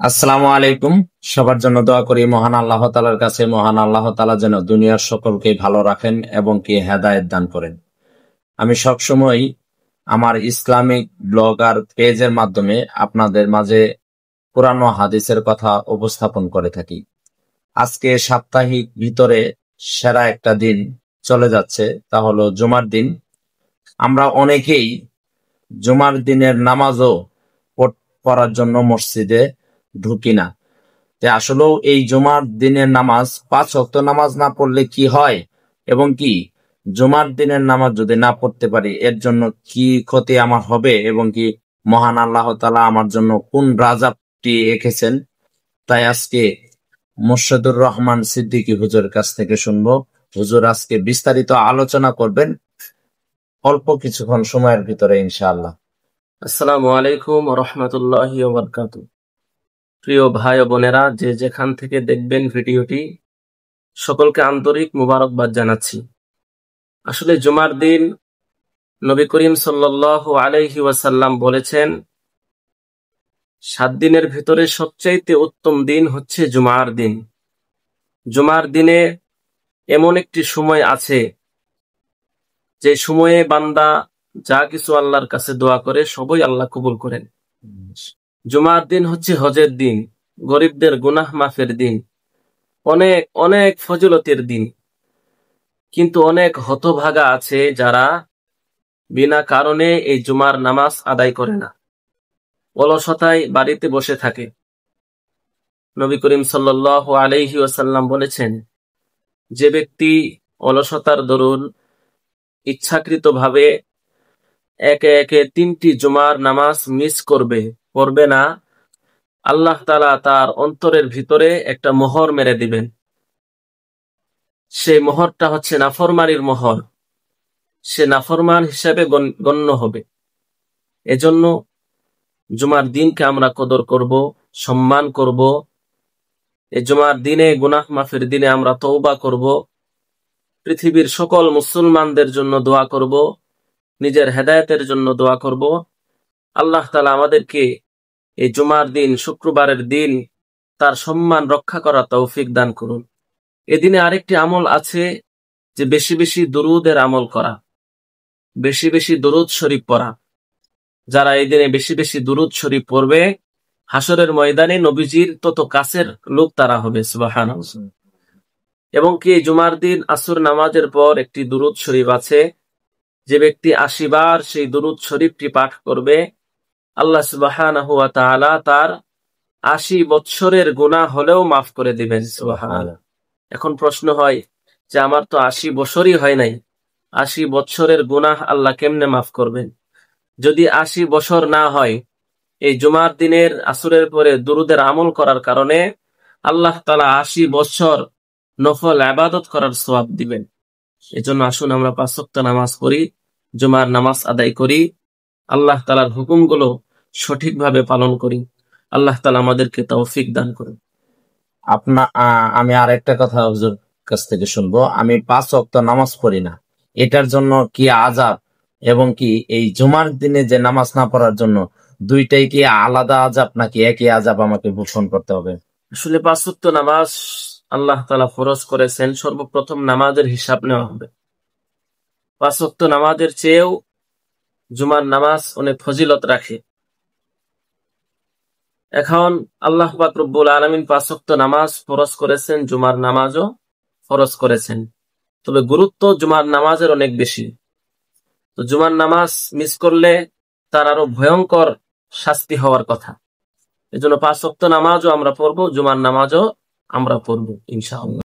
আসসালামু আলাইকুম। সবার জন্য দোয়া করি মহান আল্লাহ তাআলার কাছে, মহান আল্লাহ তাআলা যেন দুনিয়ার সকলকে ভালো রাখেন এবং কি হেদায়েত দান করেন। আমি সবসময় আমার ইসলামিক ব্লগ আর পেজের মাধ্যমে আপনাদের মাঝে কোরআন ও হাদিসের কথা উপস্থাপন করে থাকি। আজকে সাপ্তাহিক ভিতরে সেরা একটা দিন চলে যাচ্ছে, তা হলো জুমার দিন। আমরা অনেকেই জুমার দিনের নামাজও পড়ার জন্য মসজিদে ঢুকি না। আসলেও এই জুমার দিনের নামাজ, 5 ওয়াক্ত নামাজ না পড়লে কি হয় এবং কি জুমার দিনের নামাজ যদি না পড়তে পারি এর জন্য কি ক্ষতি আমার হবে এবং কি মহান আল্লাহ তাআলা আমার জন্য কোন রাজাবটি এঁকেছেন, তাই আজকে মোর্শেদুর রহমান সিদ্দিকী হুজুরের কাছ থেকে শুনবো। হুজুর আজকে বিস্তারিত আলোচনা করবেন অল্প কিছুক্ষণ সময়ের ভিতরে ইনশাআল্লাহ। আসসালামু আলাইকুম ওয়া রাহমাতুল্লাহি ওয়া বারাকাতুহু। প্রিয় ভাই ও বোনেরা, যে যেখান থেকে দেখবেন ভিডিওটি, সকলকে আন্তরিক মুবারকবাদ জানাচ্ছি। আসলে জুমার দিন নবী করিম সাল্লাল্লাহু আলাইহি ওয়াসাল্লাম বলেছেন, 7 দিনের ভিতরে সবচাইতে উত্তম দিন হচ্ছে জুমার দিন। জুমার দিনে এমন একটি সময় আছে যে সময়ে বান্দা যা কিছু আল্লাহর কাছে দোয়া করে সবই আল্লাহ কবুল করেন। জুমার দিন হচ্ছে হজের দিন, গরিবদের গুনাহ মাফের দিন, অনেক অনেক ফজিলতের দিন। কিন্তু অনেক হতভাগা আছে যারা বিনা কারণে এই জুমার নামাজ আদায় করে না, অলসতায় বাড়িতে বসে থাকে। নবী করিম সাল্লাল্লাহু আলাইহি ওয়াসাল্লাম বলেছেন, যে ব্যক্তি অলসতার দরুন ইচ্ছাকৃতভাবে একে একে 3টি জুমার নামাজ মিস পড়বে না, আল্লাহ তাআলা তার অন্তরের ভিতরে একটা মোহর মেরে দিবেন। সেই মোহরটা হচ্ছে নাফরমানির মোহর। সে নাফরমান হিসাবে গণ্য হবে। এজন্য জুমার দিনকে আমরা কদর করব, সম্মান করব। এই জুমার দিনে, গুনাহ মাফের দিনে আমরা তওবা করব, পৃথিবীর সকল মুসলমানদের জন্য দোয়া করব, নিজের হেদায়েতের জন্য দোয়া করব। আল্লাহ তাআলা আমাদেরকে এই জুমার দিন, শুক্রবারের দিন, তার সম্মান রক্ষা করা তৌফিক দান করুন। এদিনে আরেকটি আমল আছে, যে বেশি বেশি দুরুদের আমল করা, বেশি বেশি দুরুদ শরীফ পড়া। যারা এই দিনে বেশি বেশি দুরুদ শরীফ পড়বে, হাসরের ময়দানে নবীজির তত কাছের লোক তারা হবে। সুবহানাল্লাহ। এবং কি জুমার দিন আসর নামাজের পর একটি দুরুদ শরীফ আছে, যে ব্যক্তি 80 বার সেই দুরুদ শরীফটি পাঠ করবে, আল্লাহ সুবহানাহু ওয়া তাআলা তার 80 বছরের গুনাহ হলেও মাফ করে দিবেন। সুবহানাল্লাহ। এখন প্রশ্ন হয় যে আমার তো 80 বছরই হয় নাই, 80 বছরের গুনাহ আল্লাহ কেমনে মাফ করবেন? যদি 80 বছর না হয়, এই জুমার দিনের আসরের পরে দুরুদের আমল করার কারণে আল্লাহ তাআলা 80 বছর নফল ইবাদত করার সওয়াব দিবেন। এজন্য আসুন আমরা 5 ওয়াক্ত নামাজ পড়ি, জুমার নামাজ আদায় করি, আল্লাহ তাআলার হুকুমগুলো সঠিকভাবে পালন করি। আল্লাহ তাআলা আমাদেরকে তৌফিক দান করুন। আমি আর একটা কথা হুজুর কাছ থেকে শুনবো। আমি 5 ওয়াক্ত নামাজ পড়ি না, এটার জন্য কি আযাব এবং কি এই জুমার দিনে যে নামাজ না পড়ার জন্য দুইটাই কি আলাদা আযাব নাকি একই আযাব আমাকে ভূষণ করতে হবে? আসলে 5 ওয়াক্ত নামাজ আল্লাহ তাআলা ফরজ করেছেন, সর্বপ্রথম নামাজের হিসাব নেওয়া হবে। 5 ওয়াক্ত নামাজের চেয়েও জুমার নামাজ অনেক ফজিলত রাখে। এখন আল্লাহ পাক রব্বুল আলামিন 5 ওয়াক্ত নামাজ ফরজ করেছেন, জুমার নামাজও ফরজ করেছেন। তবে গুরুত্ব জুমার নামাজের অনেক বেশি। তো জুমার নামাজ মিস করলে তার আরো ভয়ঙ্কর শাস্তি হওয়ার কথা। এজন্য 5 ওয়াক্ত নামাজও আমরা পড়বো, জুমার নামাজও আমরা পড়বো ইনশাআল্লাহ।